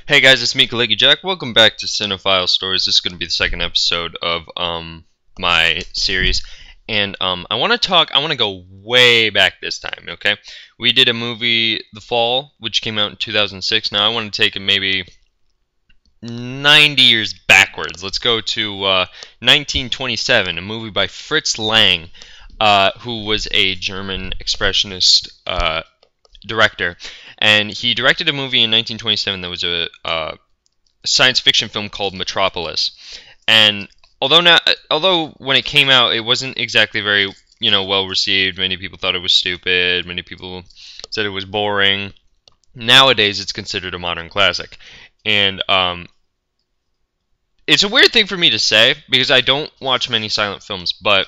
Hey guys, it's me, Kalegi Jack. Welcome back to Cinephile Stories. This is going to be the second episode of my series, and I want to go way back this time. Okay, we did a movie, The Fall, which came out in 2006. Now I want to take it maybe 90 years backwards. Let's go to 1927, a movie by Fritz Lang, who was a German expressionist director, and he directed a movie in 1927 that was a science fiction film called Metropolis. And although when it came out, it wasn't exactly very well received. Many people thought it was stupid. Many people said it was boring. Nowadays, it's considered a modern classic, and it's a weird thing for me to say because I don't watch many silent films. But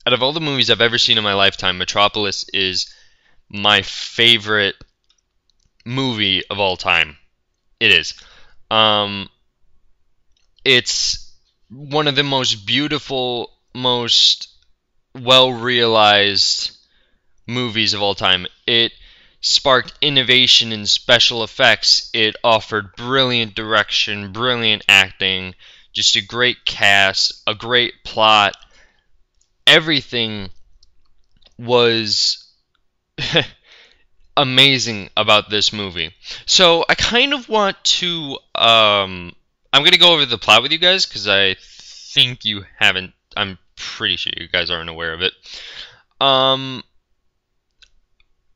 out of all the movies I've ever seen in my lifetime, Metropolis is my favorite movie of all time. It is. It's one of the most beautiful, most well-realized movies of all time. It sparked innovation in special effects. It offered brilliant direction, brilliant acting, just a great cast, a great plot. Everything was amazing about this movie. So I kind of want to I'm going to go over the plot with you guys because I think you haven't. I'm pretty sure you guys aren't aware of it.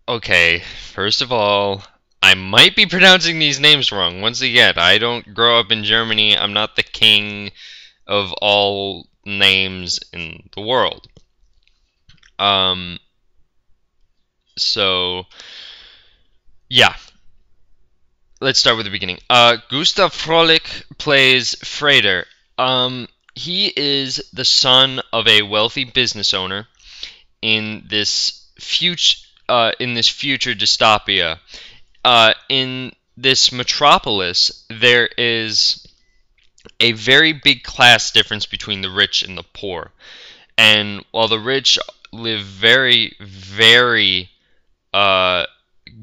Okay, first of all, I might be pronouncing these names wrong. Once again, I don't grow up in Germany. I'm not the king of all names in the world. So, yeah. Let's start with the beginning. Gustav Frolik plays Freder. He is the son of a wealthy business owner in this future dystopia. In this metropolis, there is a very big class difference between the rich and the poor. And while the rich live very, very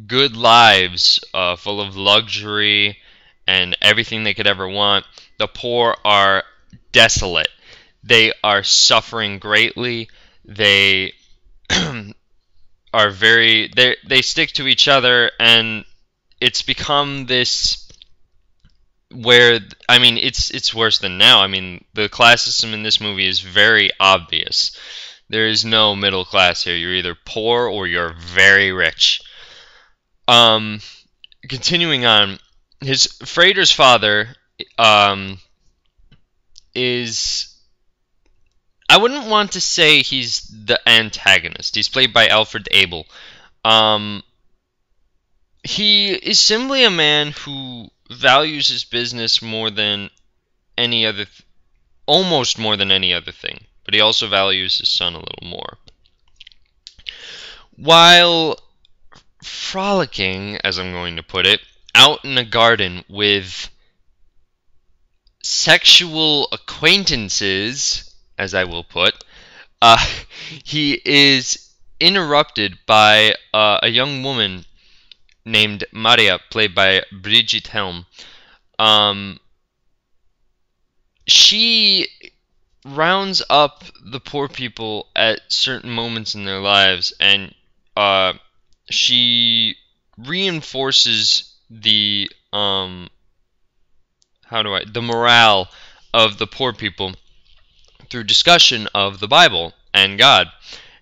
good lives, full of luxury and everything they could ever want, the poor are desolate. They are suffering greatly. They are they stick to each other, and it's become this where, I mean, it's worse than now. I mean, the class system in this movie is very obvious. There is no middle class here. You're either poor or you're very rich. Continuing on, Freder's father is, I wouldn't want to say he's the antagonist. He's played by Alfred Abel. He is simply a man who values his business more than any other, almost more than any other thing. But he also values his son a little more. While frolicking, as I'm going to put it, out in a garden with sexual acquaintances, as I will put, he is interrupted by a young woman named Maria, played by Brigitte Helm. She rounds up the poor people at certain moments in their lives, and she reinforces the morale of the poor people through discussion of the Bible and God.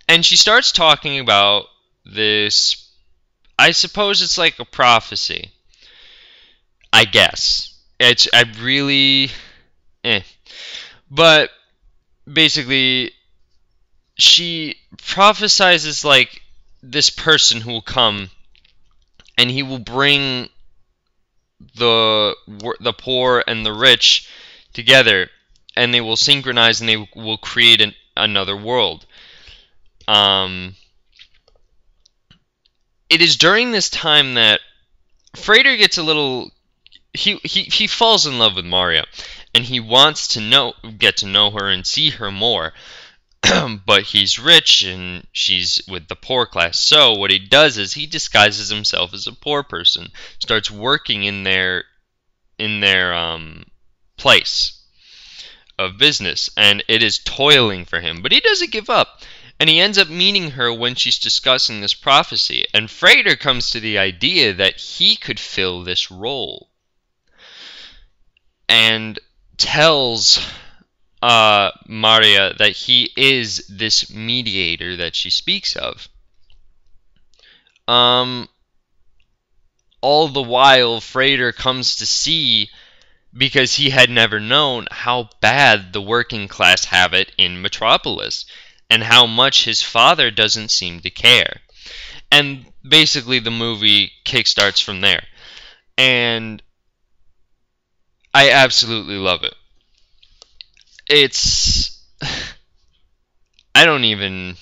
And she starts talking about this, I suppose it's like a prophecy. I guess. But basically, she prophesizes like this person who will come, and he will bring the poor and the rich together, and they will synchronize, and they will create another world. It is during this time that Freder gets a little. He falls in love with Maria, and he wants to get to know her and see her more. But he's rich and she's with the poor class. So what he does is he disguises himself as a poor person, starts working in their place of business, and it is toiling for him. But he doesn't give up, and he ends up meeting her when she's discussing this prophecy. And Frater comes to the idea that he could fill this role, and tells Maria that he is this mediator that she speaks of. All the while, Frater comes to see, because he had never known how bad the working class have it in Metropolis, and how much his father doesn't seem to care. And basically the movie kickstarts from there. And I absolutely love it. It's... I don't even...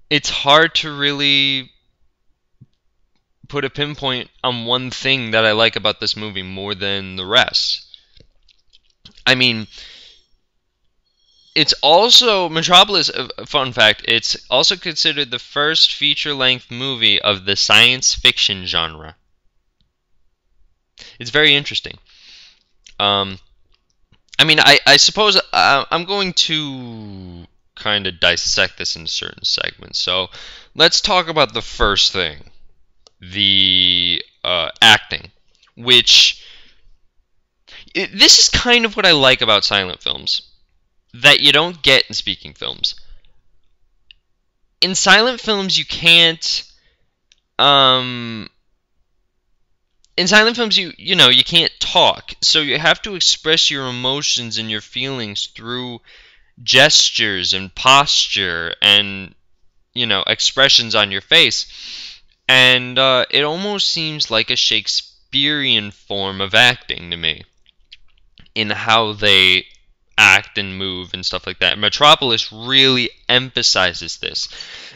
It's hard to really put a pinpoint on one thing that I like about this movie more than the rest. I mean, it's also, Metropolis, fun fact, it's also considered the first feature-length movie of the science fiction genre. It's very interesting. I mean, I suppose I'm going to kind of dissect this into certain segments. So let's talk about the first thing, the acting, which this is kind of what I like about silent films that you don't get in speaking films. In silent films, you can't. In silent films, you can't talk, so you have to express your emotions and your feelings through gestures and posture and expressions on your face. And it almost seems like a Shakespearean form of acting to me, in how they act and move and stuff like that. Metropolis really emphasizes this,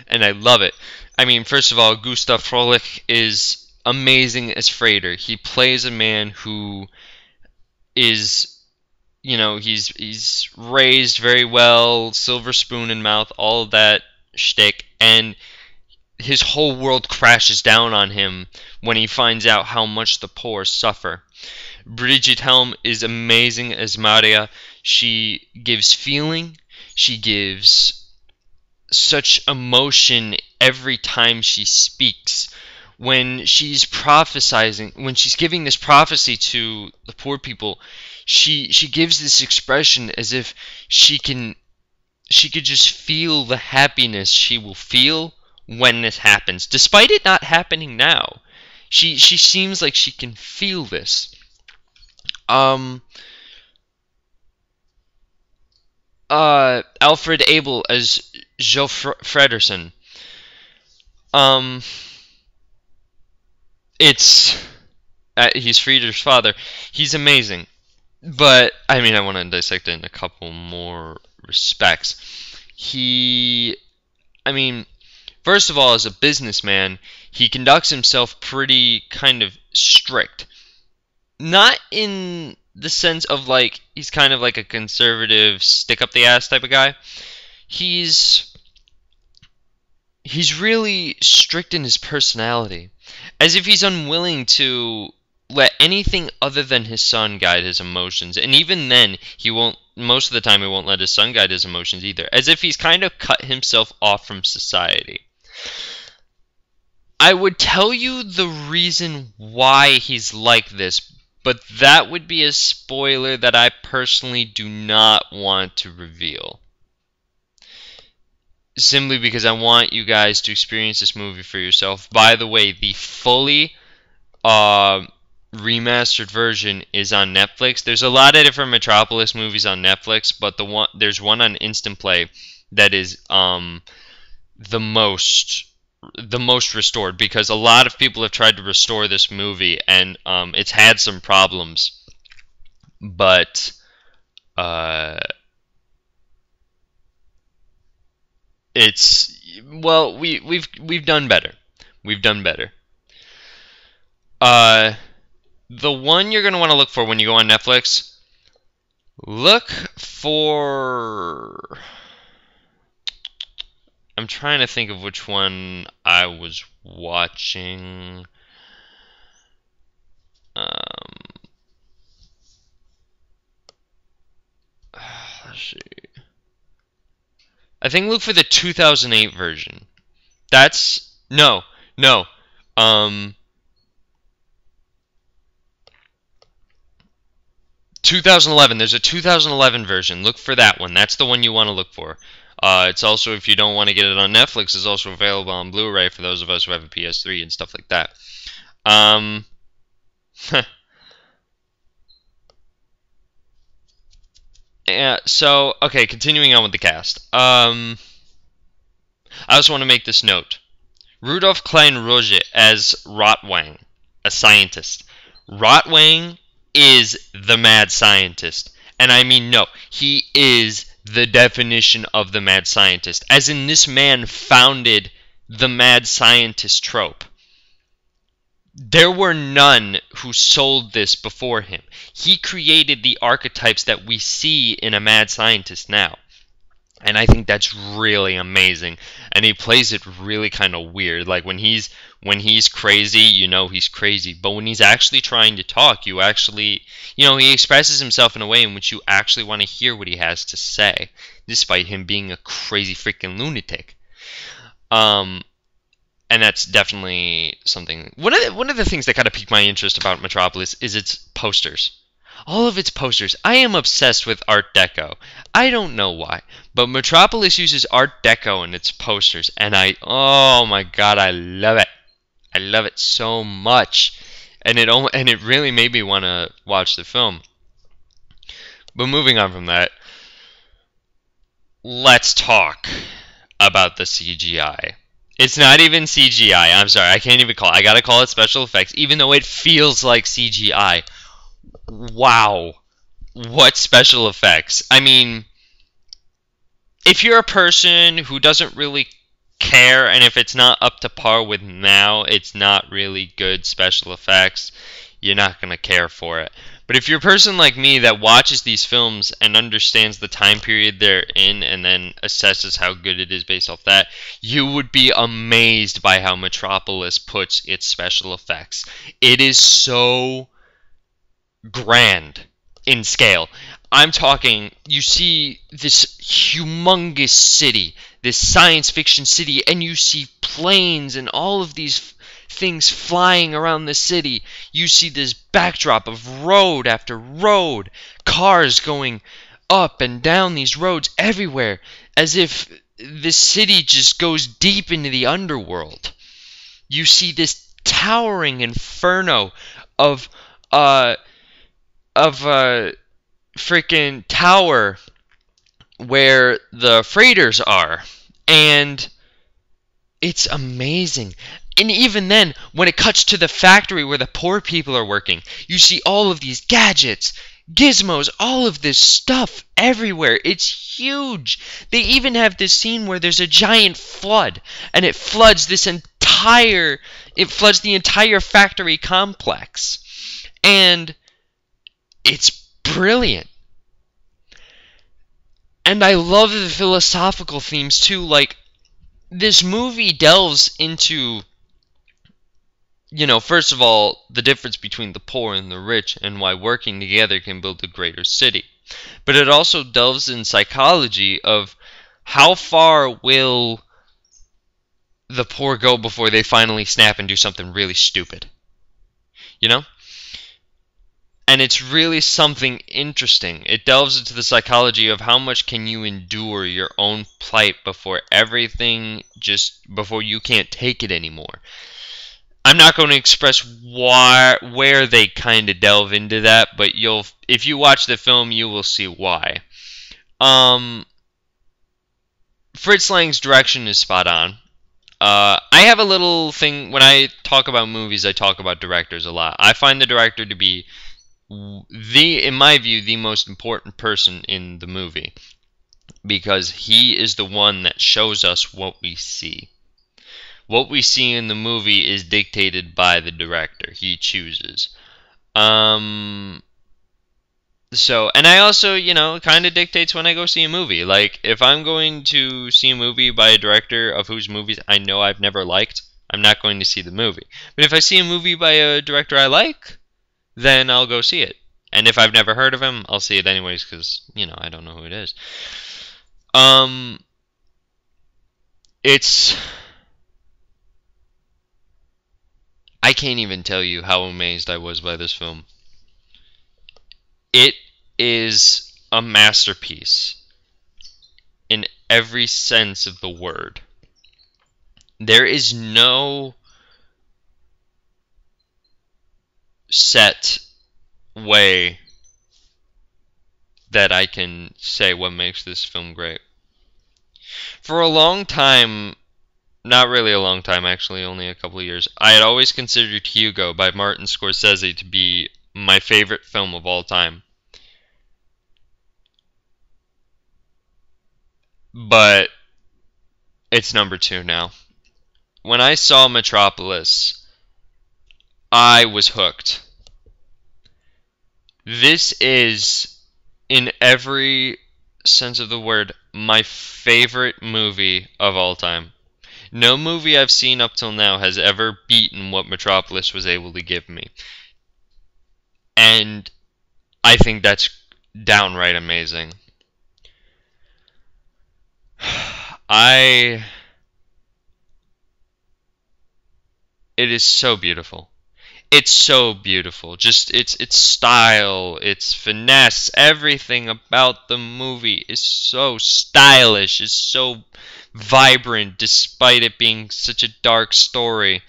and I love it. I mean, first of all, Gustav Frolich is amazing as Frater. He plays a man who is, he's raised very well, silver spoon in mouth, all of that shtick, and his whole world crashes down on him when he finds out how much the poor suffer. Brigitte Helm is amazing as Maria. She gives feeling. She gives such emotion every time she speaks. When she's prophesizing, when she's giving this prophecy to the poor people, she gives this expression as if she could just feel the happiness she will feel when this happens, despite it not happening now. She seems like she can feel this. Alfred Abel as Joe Fredersen. He's Frieder's father. He's amazing. But, I mean, I want to dissect it in a couple more respects. First of all, as a businessman, he conducts himself pretty kind of strict. Not in the sense of, like, he's kind of like a conservative, stick-up-the-ass type of guy. He's really strict in his personality, as if he's unwilling to let anything other than his son guide his emotions. And even then, most of the time he won't let his son guide his emotions either, as if he's kind of cut himself off from society. I would tell you the reason why he's like this, but that would be a spoiler that I personally do not want to reveal. Simply because I want you guys to experience this movie for yourself. By the way, the fully remastered version is on Netflix. There's a lot of different Metropolis movies on Netflix, but there's one on Instant Play that is the most restored, because a lot of people have tried to restore this movie, and it's had some problems, but we've done better. We've done better. The one you're going to want to look for when you go on Netflix, look for... I'm trying to think of which one I was watching. see. I think look for the 2008 version. That's no. 2011. There's a 2011 version. Look for that one. That's the one you want to look for. It's also, if you don't want to get it on Netflix, it's also available on Blu-ray for those of us who have a PS3 and stuff like that. Yeah, so, okay, continuing on with the cast. I also want to make this note. Rudolf Klein-Roge as Rotwang, a scientist. Rotwang is the mad scientist. And I mean, no, he is the definition of the mad scientist. As in, this man founded the mad scientist trope. There were none who sold this before him. He created the archetypes that we see in a mad scientist now. And I think that's really amazing. And he plays it really kind of weird. Like when he's crazy, you know he's crazy. But when he's actually trying to talk, you actually, you know, he expresses himself in a way in which you actually want to hear what he has to say, despite him being a crazy freaking lunatic. And that's definitely something. One of the things that kind of piqued my interest about Metropolis is its posters. All of its posters. I am obsessed with Art Deco. I don't know why, but Metropolis uses Art Deco in its posters, and oh my god, I love it. I love it so much, and it really made me want to watch the film. But moving on from that, let's talk about the CGI. It's not even CGI. I'm sorry, I can't even call it. I gotta call it special effects, even though it feels like CGI. Wow, what special effects. I mean, if you're a person who doesn't really care, and if it's not up to par with now, it's not really good special effects, you're not going to care for it. But if you're a person like me that watches these films and understands the time period they're in and then assesses how good it is based off that, you would be amazed by how Metropolis puts its special effects. It is so grand in scale. I'm talking, you see this humongous city, this science fiction city, and you see planes and all of these things flying around the city. You see this backdrop of road after road, cars going up and down these roads everywhere, as if the city just goes deep into the underworld. You see this towering inferno of freaking tower where the freighters are, and it's amazing. And even then, when it cuts to the factory where the poor people are working, you see all of these gadgets, gizmos, all of this stuff everywhere. It's huge. They even have this scene where there's a giant flood, and it floods the entire factory complex. And it's brilliant. And I love the philosophical themes too. Like, this movie delves into, you know, first of all, the difference between the poor and the rich and why working together can build a greater city. But it also delves in psychology of how far will the poor go before they finally snap and do something really stupid. You know? And it's really something interesting. It delves into the psychology of how much can you endure your own plight before before you can't take it anymore. I'm not going to express where they kind of delve into that, but if you watch the film, you will see why. Fritz Lang's direction is spot on. I have a little thing, when I talk about movies, I talk about directors a lot. I find the director to be in my view, the most important person in the movie, because he is the one that shows us what we see. What we see in the movie is dictated by the director. He chooses. And I also, you know, kind of dictates when I go see a movie. Like, if I'm going to see a movie by a director of whose movies I know I've never liked, I'm not going to see the movie. But if I see a movie by a director I like, then I'll go see it. And if I've never heard of him, I'll see it anyways because, you know, I don't know who it is. It's... I can't even tell you how amazed I was by this film. It is a masterpiece in every sense of the word. There is no set way that I can say what makes this film great. For a long time, not really a long time actually, only a couple of years, I had always considered Hugo by Martin Scorsese to be my favorite film of all time. But it's number 2 now. When I saw Metropolis, I was hooked. This is, in every sense of the word, my favorite movie of all time. No movie I've seen up till now has ever beaten what Metropolis was able to give me. And I think that's downright amazing. It is so beautiful. It's so beautiful. Just its style, its finesse, everything about the movie is so stylish, is so vibrant despite it being such a dark story.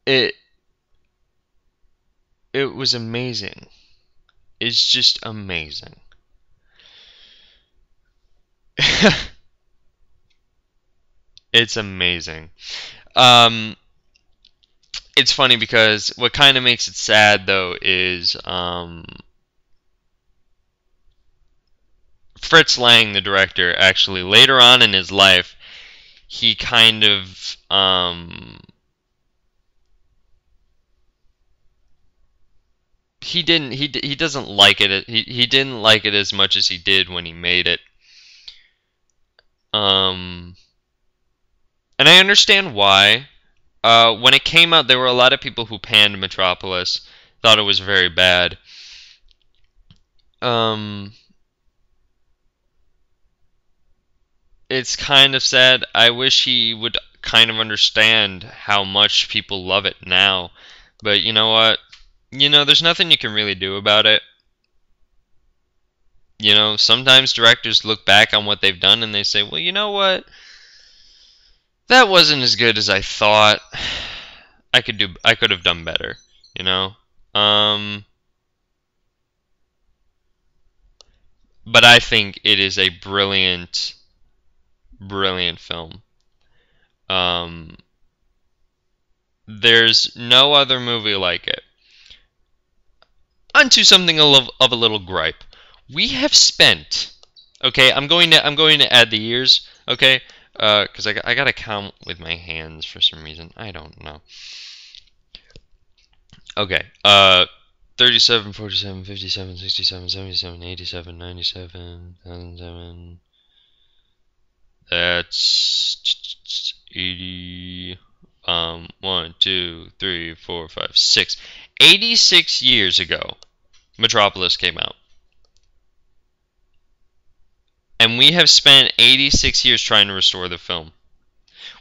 It was amazing. It's just amazing. It's amazing. It's funny because what kind of makes it sad though is Fritz Lang, the director, actually later on in his life, he kind of he doesn't like it. He didn't like it as much as he did when he made it. And I understand why. When it came out, there were a lot of people who panned Metropolis, thought it was very bad. It's kind of sad. I wish he would kind of understand how much people love it now. But you know what? You know, there's nothing you can really do about it. You know, sometimes directors look back on what they've done and they say, well, you know what? That wasn't as good as I thought. I could have done better, you know? But I think it is a brilliant film. There's no other movie like it. Onto something of a little gripe. We have spent, okay, I'm going to add the years, okay? Because I gotta count with my hands for some reason. I don't know. Okay. 37, 47, 57, 67, 77, 87, 97, 2007. That's 80. 1, 2, 3, 4, 5, 6. 86 years ago, Metropolis came out. And we have spent 86 years trying to restore the film,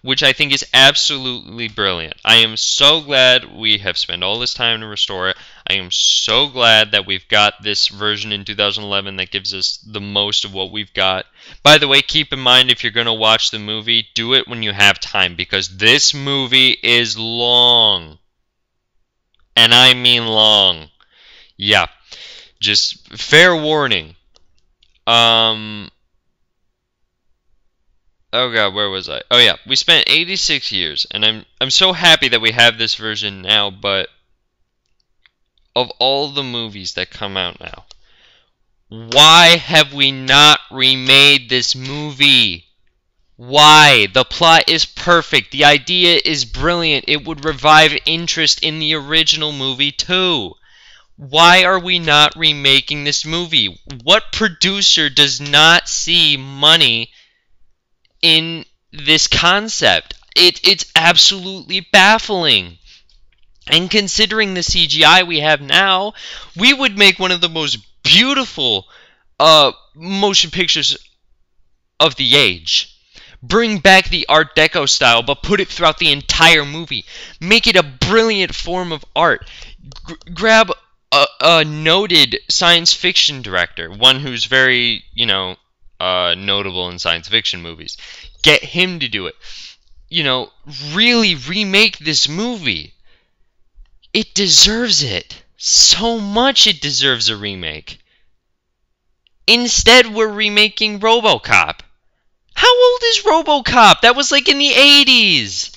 which I think is absolutely brilliant. I am so glad we have spent all this time to restore it. I am so glad that we've got this version in 2011 that gives us the most of what we've got. By the way, keep in mind if you're going to watch the movie, do it when you have time, because this movie is long. And I mean long. Yeah. Just fair warning. Oh god, where was I? Oh yeah, we spent 86 years, and I'm so happy that we have this version now, but of all the movies that come out now, why have we not remade this movie? Why? The plot is perfect. The idea is brilliant. It would revive interest in the original movie too. Why are we not remaking this movie? What producer does not see money in this concept? It's absolutely baffling. And considering the CGI we have now, we would make one of the most beautiful motion pictures of the age. Bring back the Art Deco style, but put it throughout the entire movie. Make it a brilliant form of art. Grab a noted science fiction director, one who's very, notable in science fiction movies. Get him to do it. Really remake this movie. It deserves it. So much it deserves a remake. Instead, we're remaking RoboCop. How old is RoboCop? That was like in the 80s.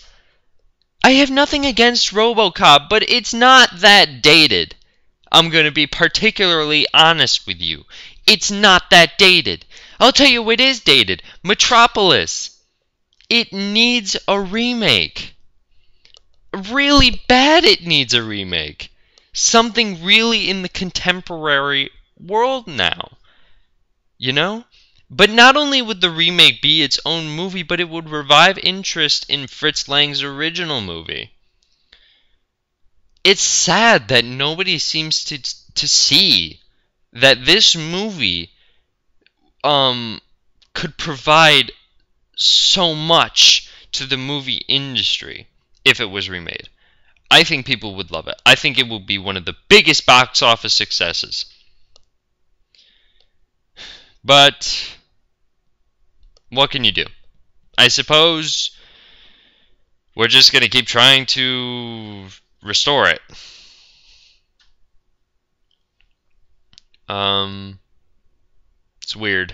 I have nothing against RoboCop, but it's not that dated. I'm going to be particularly honest with you. It's not that dated. I'll tell you what is dated. Metropolis. It needs a remake. Really bad it needs a remake. Something really in the contemporary world now. But not only would the remake be its own movie, but it would revive interest in Fritz Lang's original movie. It's sad that nobody seems to see that this movie could provide so much to the movie industry if it was remade. I think people would love it. I think it would be one of the biggest box office successes. But what can you do? I suppose we're just going to keep trying to restore it. It's weird.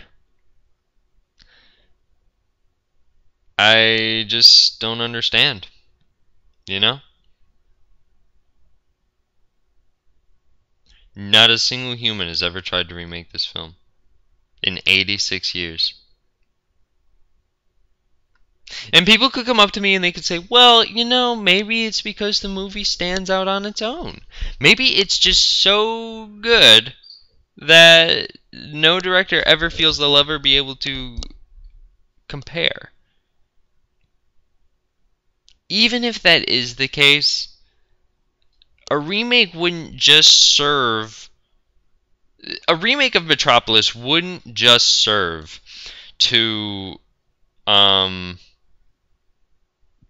I just don't understand. Not a single human has ever tried to remake this film in 86 years. And people could come up to me and they could say, well, maybe it's because the movie stands out on its own. Maybe it's just so good that no director ever feels they'll ever be able to compare. Even if that is the case, a remake wouldn't just serve... A remake of Metropolis wouldn't just serve to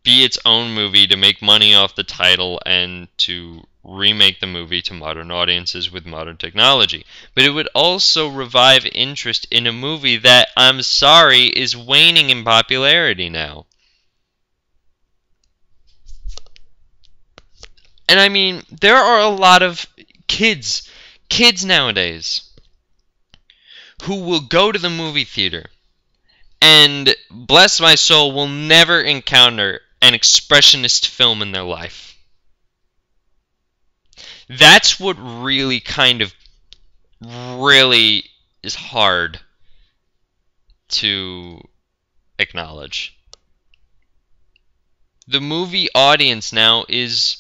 be its own movie, to make money off the title, and to remake the movie to modern audiences with modern technology. But it would also revive interest in a movie that, I'm sorry, is waning in popularity now. And I mean, there are a lot of kids nowadays who will go to the movie theater and, bless my soul, will never encounter an expressionist film in their life. That's what really is hard to acknowledge. The movie audience now is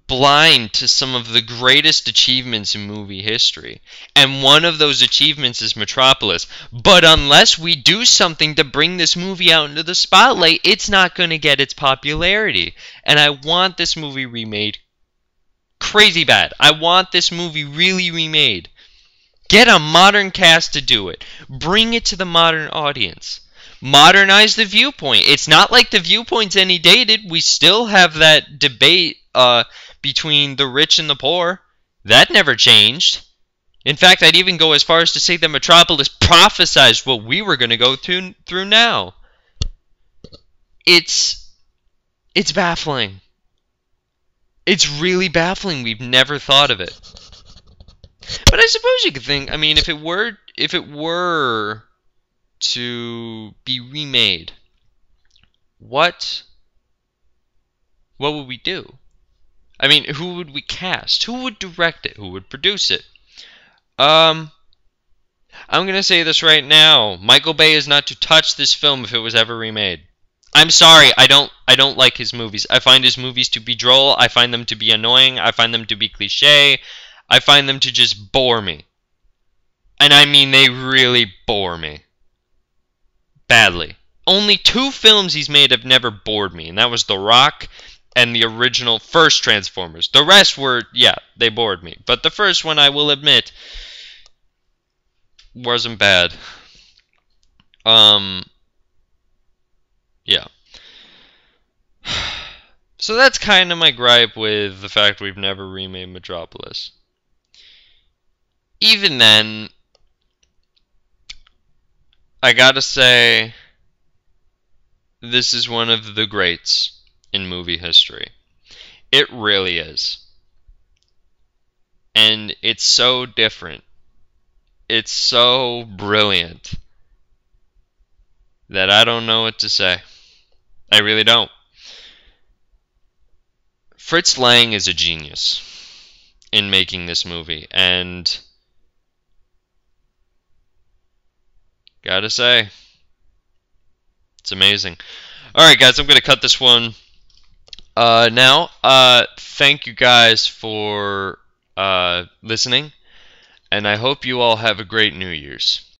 blind to some of the greatest achievements in movie history. And one of those achievements is Metropolis. But unless we do something to bring this movie out into the spotlight, it's not going to get its popularity. And I want this movie remade crazy bad. I want this movie really remade. Get a modern cast to do it. Bring it to the modern audience. Modernize the viewpoint. It's not like the viewpoint's any dated. We still have that debate between the rich and the poor. That never changed. In fact, I'd even go as far as to say that Metropolis prophesized what we were going to go through now. It's baffling. It's really baffling. We've never thought of it. But I suppose you could think, I mean, if it were to be remade, what would we do? I mean, who would we cast? Who would direct it? Who would produce it? I'm gonna say this right now. Michael Bay is not to touch this film if it was ever remade. I'm sorry, I don't like his movies. I find his movies to be droll. I find them to be annoying. I find them to be cliche. I find them to just bore me. And I mean, they really bore me. Badly. Only 2 films he's made have never bored me, and that was The Rock and the original first Transformers. The rest were, yeah, they bored me. But the first one, I will admit, wasn't bad. Yeah. So that's kind of my gripe with the fact we've never remade Metropolis. Even then, I gotta say, this is one of the greats in movie history. It really is. And it's so different. It's so brilliant that I don't know what to say. I really don't. Fritz Lang is a genius in making this movie, and gotta say, it's amazing. Alright guys, I'm gonna cut this one now. Thank you guys for listening, and I hope you all have a great New Year's.